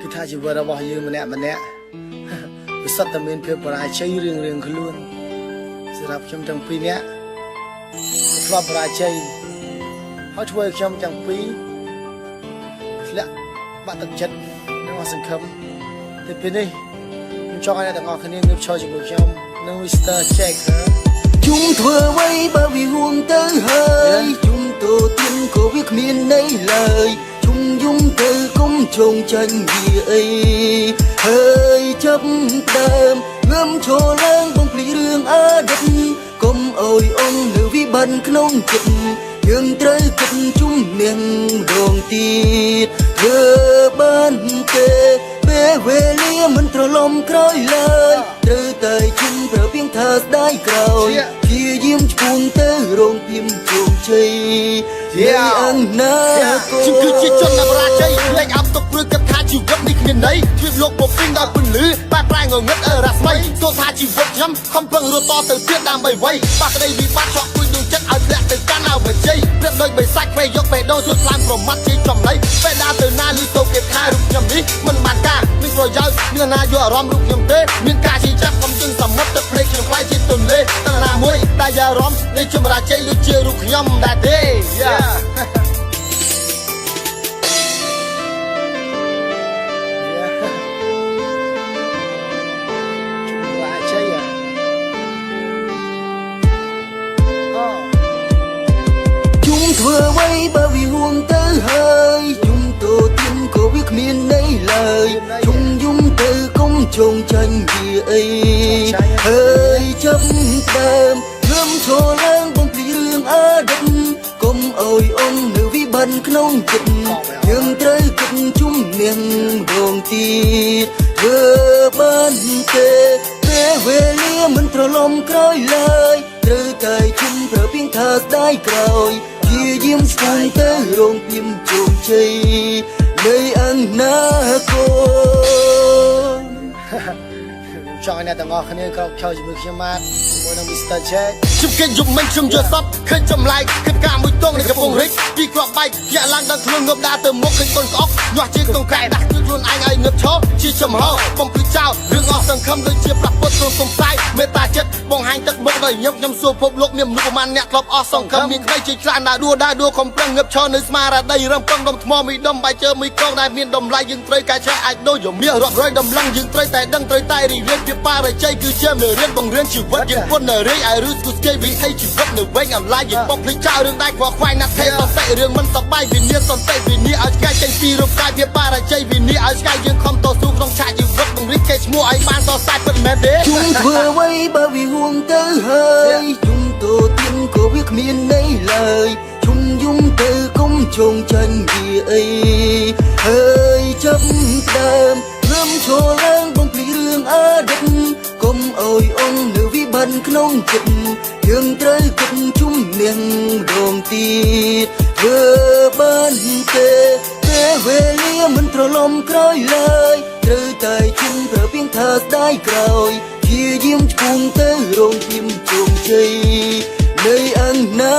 គឺថាជីវិតរបស់យើងម្នាក់វាសុទ្ធតែមានភាពបរាជ័យរៀងៗខ្លួនសម្រាប់ខ្ញុំទាំងពីរនាក់ធ្លាប់បរាជ័យហើយធ្វើឲ្យខ្ញុំទាំងពីរធ្លាក់បាក់ទឹកចិត្តនិងអស់សង្ឃឹមតែពេលនេះខ្ញុំចង់ឲ្យអ្នកទាំងអស់គ្នាងើបឈរជាមួយខ្ញុំនិង Mr. Jack ជុំធ្វើអ្វីបើវាហួងទៅហើយជុំតូទៀនក៏វាគ្មានន័យឡើយជុំយំទៅកុំចងចាញ់វាអីហើយចាប់ដើមងើមឈរឡើងបំភ្លីរឿងអតីតកុំអើយអងនៅវិបត្តិក្នុងចិត្តយើងត្រូវគិតជុំនាងម្ដងទៀតធ្វើបានទេពេលវេលាមិនត្រឡប់ក្រោយឡើយត្រូវតែជុំប្រើពីងថាស្ដាយក្រោយព្យាយាមឈ្មោះទៅរងភៀមជោគជ័យអង្ណាខ្ញុំគឺជាជនបរាជ័យលែងអត់ទុកព្រឹកគិតថាជីវិតនេះគ្មានន័យជីវិតលោកបំពេញដោយពន្លឺបែបប្រែងងឹតរស្មីទោះថាជីវិតខ្ញុំខំប្រឹងរត់តទៅទៀតដើម្បីវ័យបាក់ក្តីវិបត្តិឆក់គួយដួងចិត្តឲ្យធ្លាក់ទៅកាន់អវជ័យព្រៀបដូចបិសាច់ពេលយកបេះដូងជួយខ្លាំងប្រមាត់ជាចំណៃពេលដើរទៅណាលឺទៅគេថារូបខ្ញុំនេះមិនបានការមានប្រយោជន៍មានណាយកអារម្មណ៍រូបខ្ញុំទេមានការជិះចាប់ខ្ញុំជឹងសមុទ្រទឹកភ្នែកខ្ញុំខ្លាយជាទន្លេតណាមួយដែលយកអារម្មណ៍នៃជនបរាជ័យដូចជារូបខ្ញុំដែរទេធ្វើអ្វីបើវាហួងទៅហើយជុំតូទៀនក៏វាគ្មានន័យឡើយជុំយំទៅកុំចងចាញ់វាអីហើយចាប់ដើមងើមឈរឡើងបំភ្លីរឿងអតីតកុំអើយអងនៅវិបត្តិក្នុងចិត្តយើងត្រូវគិតជុំនាងម្ដងទៀតធ្វើបានទេពេលវេលាមិនត្រឡប់ក្រោយឡើយត្រូវតែជុំប្រើពីងថាស្ដាយក្រោយព្យាយាមស្គាល់ទៅរងភៀមជោគជ័យនៃអនាគតចង់ឲ្យអ្នកទាំងអស់គ្នាក្រោកឈរជាមួយខ្ញុំមកជាមួយនឹង Mr. Jack ខ្ញុំគេយប់មិញខ្ញុំយកសពឃើញចម្លែកគិតការមួយទងនៃកំពង់រិចពីគ្រាប់បែកជាក់ឡើងដល់ខ្លួនងើបដើរទៅមុខឃើញកូនក្អកញាស់ជាក្នុងកែដាក់គឺខ្លួនឯងឲ្យងើបឈរជាចំហបំភ្លេចចោលរឿងអស់សង្ឃឹមដូចជាប្រពុតក្នុងសង្ស័យមេត្តាចិត្តបង្ហាញទឹកមុខដល់ខ្ញុំសួរភពលោកមានមនុស្សប្រមាណអ្នកធ្លាប់អស់សង្ឃឹមមានក្តីជាច្រើនដើរខំប្រឹងងើបឈរនៅស្មារតីរំពឹងដុំថ្មមួយដុំបាយជើមួយកងដែលមានតម្លៃយើងត្រូវការឆែកអាចដូចយមាសរាប់រយដំឡឹងយើងត្រូវតែដឹងត្រូវតែរីករាយពីបរិយាគឺជាមេរៀនបង្រៀនជីវិតយើងពុននៅរីឲ្យរស់ស្គាល់វិធីជីវិតនៅវិញអំឡាយយើងបំភ្លេចចោលរឿងដែលខ្វល់ខ្វាយណាស់ទេសន្តិរឿងមិនសប្បាយវិញ្ញាណសន្តិវិញ្ញាណឲ្យឆ្កែចេញពីរូបកាយវាបរិយាវិញ្ញាណឲ្យឆ្កែយើងខំតស៊ូក្នុងឆាកជីវិតបង្រៀនគេឈ្មោះឲ្យបានសរសៃពិតមែនទេជុំធ្វើអ្វីបើវាហួងទៅហើយជុំតូទៀនក៏វាគ្មានន័យឡើយជុំយំទៅកុំចងចាញ់វាអីហើយចាប់ដើមរំឈរឡើងបំភ្លីរឿងអតីតកុំអើយអងនៅវិបត្តិក្នុងចិត្តយើងត្រូវគិតជុំនាងម្ដងទៀតធ្វើបានទេពេលវេលាមិនត្រឡប់ក្រោយឡើយត្រូវតែជុំប្រើពីងថាស្ដាយក្រោយព្យាយាមឈ្មោះទៅរងភៀមជោគជ័យនៃអនា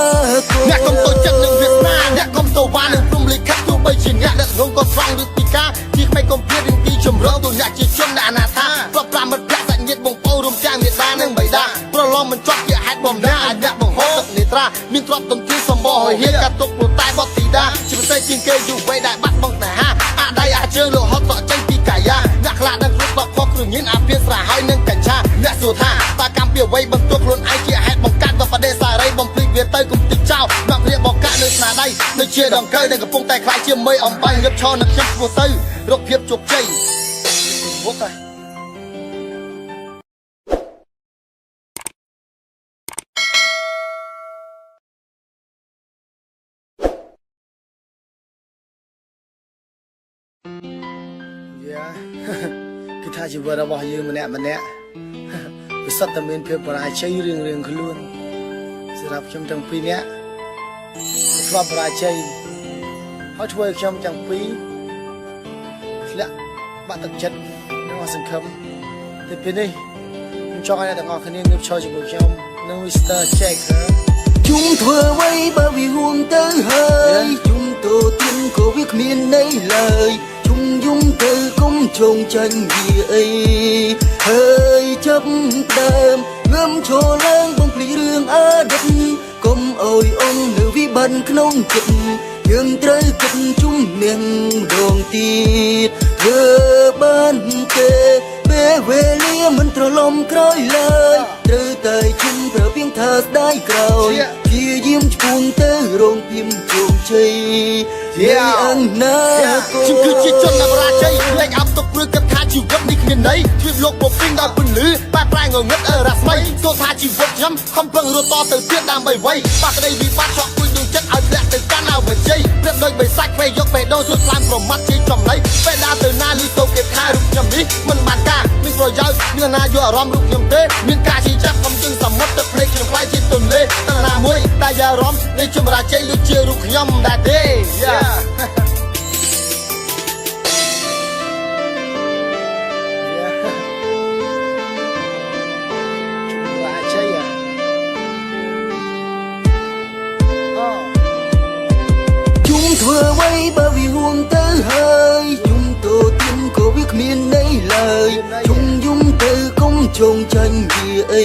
គតអ្នកកុំតូចចិត្តនឹងវាសនាអ្នកកុំតវ៉ានឹងព្រំលិខិតទោះបីជាអ្នកដឹកនាំក៏ស្រង់ឬពីការទីក្មេងកុំព្រាតរឿងទីចម្រងទូអ្នកជាជនដែលអនាថាប្រប្រាមិត្តភក្តិសាច់ញាតិបងប្អូនរួមទាំងមេដានិងបៃតាប្រឡំមិនជាប់ជាហេតុបំណាអាចអ្នកបង្ហូរទឹកនេត្រាមានទ្រព្យទំទានសម្បោហៀកាត់ទុកព្រោះតែបត់ទីដាជាពិសេសជាងគេយូរវ័យដែលបាត់បង់តាហាអាដៃអាជើងលោហត់តចេញពីកាយាអ្នកខ្លះដឹងគ្រប់តបខុសគ្រឿងញៀនអាភៀនស្រាហើយនឹងកញ្ឆាអ្នកសួរថាតើកម្មពីអ្វីបន្ទុកខ្លួនឯងជាហេតុបង្កើតបបដិសារីបំភ្លេចវាទៅគុំតិចចោលដាក់ព្រាបកាក់នៅស្នាដៃដូចជាដង្កូវដែលកំពុងតែខ្លាចជាមេអំបញ្ញងឹបឈរនឹងខ្ញុំឈ្មោះទៅរកភាពជោគជ័យមុខតែគឺថាជីវិតរបស់យើងម្នាក់វាសុទ្ធតែមានភាពបរាជ័យរៀងៗខ្លួនសម្រាប់ខ្ញុំទាំងពីរនាក់ធ្លាប់បរាជ័យហើយធ្វើឲ្យខ្ញុំទាំងពីរធ្លាក់បាក់ទឹកចិត្តនិងអស់សង្ឃឹមតែពេលនេះខ្ញុំចង់ឲ្យអ្នកទាំងអស់គ្នាងើបឈរជាមួយខ្ញុំនិង Mr. Jack ជុំធ្វើអ្វីបើវាហួងទៅហើយជុំតូទៀនក៏វាគ្មានន័យឡើយ ុំចងចាញ់វាអីហើយចាប់ដើមងើមឈរឡើងបំភ្លីរឿងអតីតកុំអើយអងនៅវិបត្តិក្នុងចិត្តយើងត្រូវគិតជំនះម្ដងទៀតធ្វើបានទេពេលវេលាមិនត្រឡប់ក្រោយឡើយត្រូវតែជុំប្រើពីងថាស្ដាយក្រោយព្យាយាមឈ្មោះទៅរងភៀមជោគជ័យយាអនាគតខ្ញុំគឺជាជនអបរាជ័យលែងអបទុកព្រឹកគិតថាជីវិតនេះគ្មានន័យជីវិតលោកបំពេញដោយពន្លឺបែបប្រែងងឹតរស្មីទោះថាជីវិតខ្ញុំខំប្រឹងរត់តទៅទៀតដើម្បីវ័យបាក់ក្តីវិបត្តិឆក់គួយនឹងចិត្តឲ្យធ្លាក់ទៅកាន់អវជ័យប្រៀបដូចបិសាច់ពេលយកបេះដូងជួយខ្លាំងប្រមាត់ជាចំណៃពេលដើរទៅណាលឺទៅគេថារូបខ្ញុំនេះមិនបានការមានប្រយោជន៍មានណាយកអារម្មណ៍រូបខ្ញុំទេមានការជិះចាប់ខ្ញុំជឹងសមុទ្រទឹកភ្នែកខ្ញុំខ្លាយជាទន្លេតណាមួយតែអារម្មណ៍នៃចម្រាជ័យដូចជារូបខ្ញុំដែរទេធ្វើអ្វីបើវាហួងទៅហើយយំតូទៀនក៏វាគ្មានន័យឡើយជុំយំទៅកុំចងចាញ់វាអី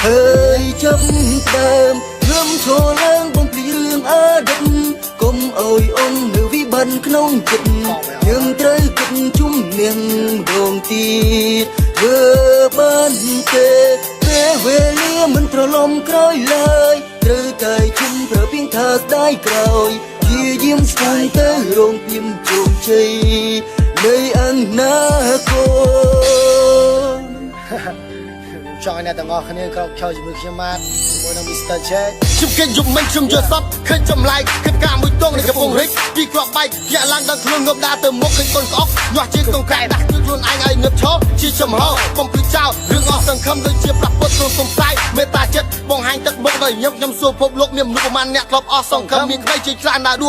ហើយចាប់ដើមងើមឈរឡើងបំភ្លីរឿងអតីតកុំអើយអងនៅវិបត្តិក្នុងចិត្តយើងត្រូវគិតជំនះម្ដងទៀតធ្វើបានទេពេលវេលាមិនត្រឡប់ក្រោយឡើយត្រូវតែជុំប្រើពីងថាស្ដាយក្រោយព្យាយាមស្វែងទៅរងភៀមជោគជ័យនៃអនាគតចង់ឲ្យអ្នកទាំងអស់គ្នាក្រោកឈរជាមួយខ្ញុំបាទជាមួយនឹង Mr. Jack ខ្ញុំគេយំមិនខ្ញុំយល់សពឃើញចម្លែកគិតការមួយទងនៃកំពង់រិចពីគ្រាប់បែកញាក់ឡើងដល់ខ្លួនងប់ដើរទៅមុខឃើញកូនក្អកញាស់ជាក្នុងក្រែដាស់គឺខ្លួនឯងឲ្យងើបឈរជាចំហបំភ្លឺចោលរឿងអស់សង្ឃឹមដូចជាប្រពុតក្នុងសង្ស័យមេត្តាចិត្តបង្ហាញទឹកមុខដល់ខ្ញុំសួរភពលោកមានមនុស្សប្រមាណអ្នកធ្លាប់អស់សង្ឃឹមមានក្តីជាច្រើនដើរ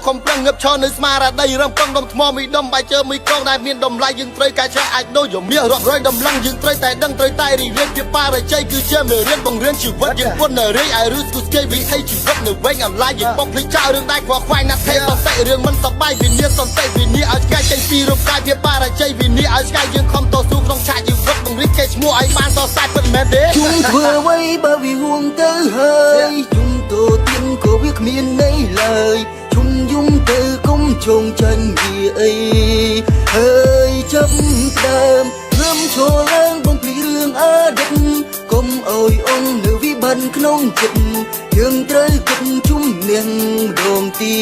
ខំប្រឹងងើបឈរនៅស្មារតីរំពឹងដុំថ្មមីដុំបាយជើមីកងដែលមានតម្លៃយើងត្រូវការចេះអាចដូចយមាសរាប់រយដំឡឹងយើងត្រូវតែដឹងត្រូវតែរីករាយពីបរិជ័យគឺជាមេរៀនបង្រៀនជីវិតយើងពុននៅរីឲ្យឬស្គូស្គីវិធីជីវិតនៅវិញអំឡាយយើងបំភ្លេចចោលរឿងដែលខ្វល់ខ្វាយណាស់ទេសន្តិរឿងមិនសប្បាយវិញ្ញាណសន្តិវិញ្ញាណឲ្យឆ្កែចេញពីរូបកាយវាបរិជ័យវិញ្ញាណឲ្យឆ្កែយើងខំតស៊ូក្នុងឆាកជីវិតបង្រៀនកេរ្តិ៍ឈ្មោះឲ្យបានសរសើរពិតមែនទេជុំធ្វើអ្វីបើវាហួងទៅហើយជុំតូទៀនក៏វាគ្មានន័យឡើយជុំយំទៅកុំចងចាញ់វាអីហើយចាប់ដើមរំឈរឡើងបំភ្លីរឿងអតីតកុំអើយអងនៅវិបត្តិក្នុងចិត្តយើងត្រូវគិតជំនះម្ដងទៀ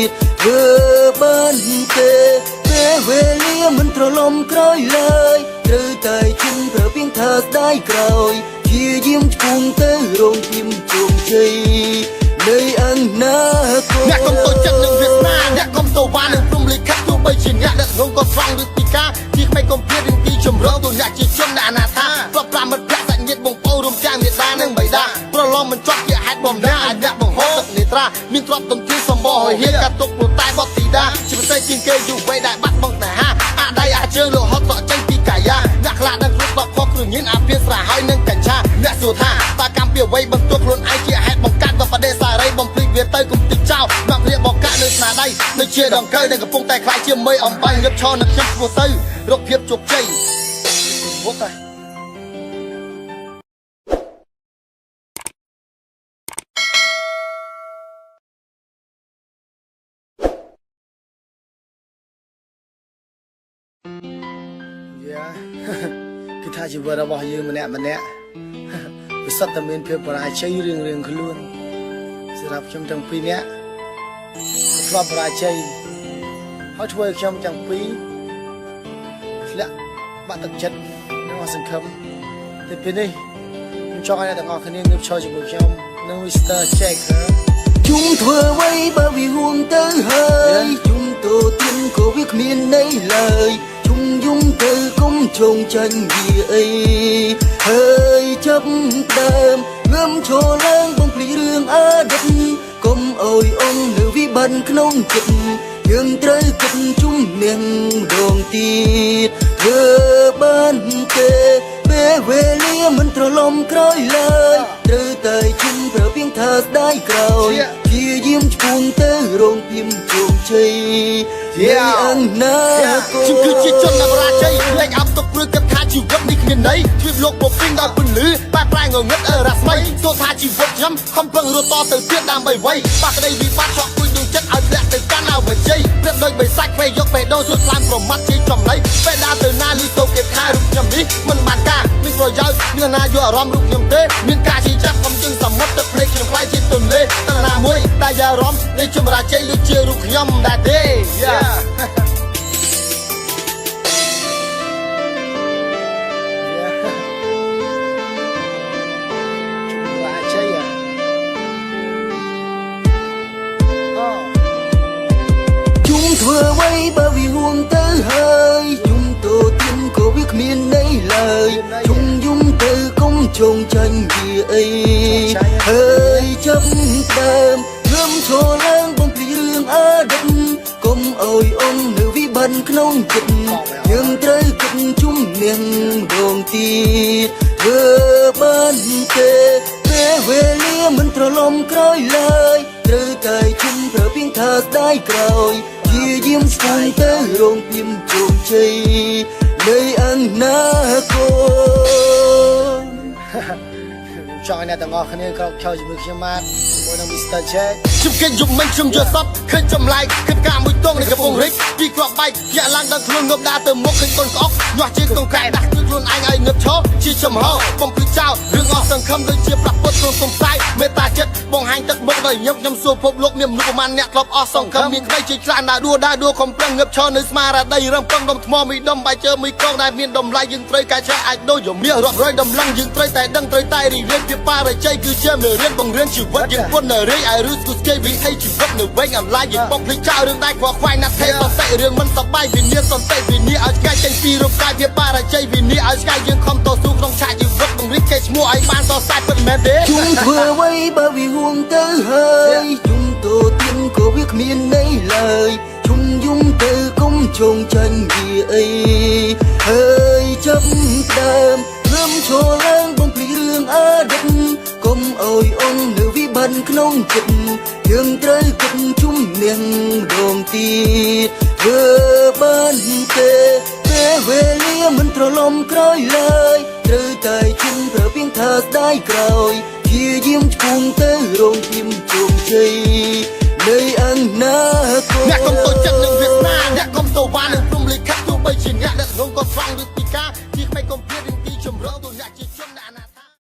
តធ្វើបានទេពេលវេលាមិនត្រឡប់ក្រោយឡើយត្រូវតែជុំប្រើពីងថាស្ដាយក្រោយព្យាយាមឈ្មោះទៅរងភៀមជោគជ័យនៃអនាគតអ្នកកុំតូចចិត្តនឹងវាសនាអ្នកកុំតវ៉ានឹងព្រំលិខិតទោះបីជាអ្នកដឹកនាំក៏ស្រង់ឬពីការទីក្មេងកុំព្រាតរឿងទីចម្រងទូអ្នកជាជនអ្នកអនាថាប្រប្រាមិត្តភក្តិសាច់ញាតិបងប្អូនរួមទាំងមេដានិងបៃតាប្រឡំមិនជាប់ជាហេតុបំណាអាចអ្នកបង្ហូរទឹកនេត្រាមានទ្រព្យទំទានសម្បោហើយហ៊ានកាត់ទុកព្រោះតែបត់ទីដាជាពិសេសជាងគេយូរវ័យដែលបាត់បង់តាហាអាដៃអាជើងលោហត់សក់ចេញពីកាយាអ្នកខ្លះដឹងគ្រប់ដកខុសគ្រឿងញៀនអាភាស្រាហើយនឹងកញ្ឆាអ្នកសួរថាតើកម្មពីអ្វីបន្ទុកខ្លួនឯងជាហេតុបង្កើតបបដិសារីបំភ្លេចវាទៅគុំតិចចោលដាក់ព្រាបកាក់នៅស្នាដៃដូចជាដង្កូវដែលកំពុងតែខ្លាយជាមេអំបញ្ញងឹបឈរនៅខ្ញុំឈ្មោះទៅរកភាពជោគជ័យវត្តតែគឺថាជីវិតរបស់យើងម្នាក់វាសុទ្ធតែមានភាពបរាជ័យរៀងៗខ្លួនសម្រាប់ខ្ញុំទាំងពីរនាក់ធ្លាប់បរាជ័យហើយធ្វើឲ្យខ្ញុំទាំងពីរធ្លាក់បាក់ទឹកចិត្តនិងអស់សង្ឃឹមតែពេលនេះខ្ញុំចង់ឲ្យអ្នកទាំងអស់គ្នាងើបឈរជាមួយខ្ញុំនិង Mr. Jack ជុំធ្វើអ្វីបើវាហួងទៅហើយជុំតូទៀនក៏វាគ្មានន័យឡើយជុំយំទៅកុំចងចាញ់វាអីហើយចាប់ដើមងើមឈរឡើងបំភ្លីរឿងអតីតកុំអើយអងនៅវិបត្តិក្នុងចិត្តយើងត្រូវគិតជំនះម្ដងទៀតធ្វើបានទេពេលវេលាមិនត្រឡប់ក្រោយឡើយត្រូវតែជុំប្រើពីងថាស្ដាយក្រោយព្យាយាមឈ្មោះទៅរងភៀមជោគជ័យ nơi ăn na cô ជំគឺជាជនអបរាជ័យលែងអបទុកព្រឹកគិតថាជីវិតនេះគ្មានន័យទ្វីបលោកបំពេញដោយពន្លឺបែបប្រែងងឹតរស្មីទោះថាជីវិតខ្ញុំខំប្រឹងរត់តទៅទៀតដើម្បីវ័យបាក់ក្តីវិបត្តិឆក់គួយដួងចិត្តឲ្យធ្លាក់ទៅកាន់អវជ័យព្រឹកដូចបិសាច់ពេលយកពេលដូរជួយខ្លាំងប្រមាត់ជាចំណៃពេលដើរទៅណាលីទៅគេថារូបខ្ញុំនេះមិនបានការមានប្រយោជន៍មានណាយកអារម្មណ៍រូបខ្ញុំទេមានការជិះចាប់ខ្ញុំជឹងសមុទ្រទឹកភ្នែកខ្ញុំខ្លាយជាទន្លេតណាមួយតែអារម្មណ៍នៃចម្រាជ័យដូចជារូបខ្ញុំដែរទេ chúng thừa vây bao vì huông tới hơi chúng tổ tiên của biết miền nấy lời chúng dung từ công trồng tranh gì ấy hơi chấp đam gươm cho lang bông phi rương á đâm công ôi ông nữ vi ban knong chừng nhưng trời cực chúng miền đồng tiệt vừa ban tê về lia mình trở lòng cõi lời từ tay chung trở biến thật đai còi chia diêm sang tới rong tim trộm chay nơi ăn na cô ចង់ឲ្យអ្នកទាំងអស់គ្នាក្រោកខោជាមួយខ្ញុំបាទជាមួយនឹង Mr. Jack ខ្ញុំគេយប់មិនខ្ញុំយល់សពឃើញចម្លែកឃើញការមួយទងនៃកំពង់រាជពីគ្រាប់បែកញាក់ឡើងដល់ខ្លួនងប់ដើរទៅមុខឃើញកូនក្អកញាស់ជាកងកែដាស់គឺខ្លួនឯងឲ្យងឹបឈរជាចំហបំភ្លឺចោលរឿងអស់សង្ឃឹមដូចជាប្រពុតក្នុងសង្ស័យមេត្តាចិត្តបង្ហាញទឹកមុខដល់ខ្ញុំសួរភពលោកមានមនុស្សប្រមាណអ្នកធ្លាប់អស់សង្ឃឹមមានក្តីជាខ្លាំងដើរដួលខំប្រឹងងឹបឈរនៅស្មារតីរំពឹងដុំថ្មមីដុំបាយជើមីកងដែលមានតម្លៃយើងត្រូវការចេះអាចដូចយមាសរាប់រយដំឡឹងយើងត្រូវតែដឹងត្រូវតែរីករាយពីបារជ័យគឺជាមេរៀនបង្រៀនជីវិតយើងពុននៅរីឲ្យរឺស្គូស្គេវិធីជីវិតនៅវិញអំឡាយយើងបំភ្លេចចោលរឿងដែលខ្វល់ខ្វាយណាស់ទេសន្តិរឿងមិនសប្បាយវិញ្ញាណសន្តិវិញ្ញាណឲ្យឆ្ងាយចេញពីរូបកាយវាបារជ័យវិញ្ញាណឲ្យឆ្ងាយយើងខំតស៊ូក្នុងឆាកជីវិតបង្រៀនកេរ្តិ៍ឈ្មោះឲ្យបានសរសើរពិតមែនទេ chúng thừa vây bao vì huông tới hơi chúng tổ tiên của biết miền nấy lời chúng dung từ công trồng tranh gì ấy hơi chấp đam gươm cho lang bông phi rương á đâm công ôi ông nữ vi ban knong chừng nhưng trời cực chúng miền đồng tiệt vừa ban tê về lia mình trở lòng cõi lời từ tay chung trở biến thật đai còi chia diêm cùng tới rong tim trộm chay nơi ăn na cô អ្នកកុំតូចចិត្តនឹងវាសនាអ្នកកុំតវ៉ានឹងព្រំលិខិតទោះបីជាអ្នកដឹកនាំក៏ស្រង់ឬពីការទីក្មេងកុំព្រារឿងទីជំរងទៅអ្នកជាជនអ្នក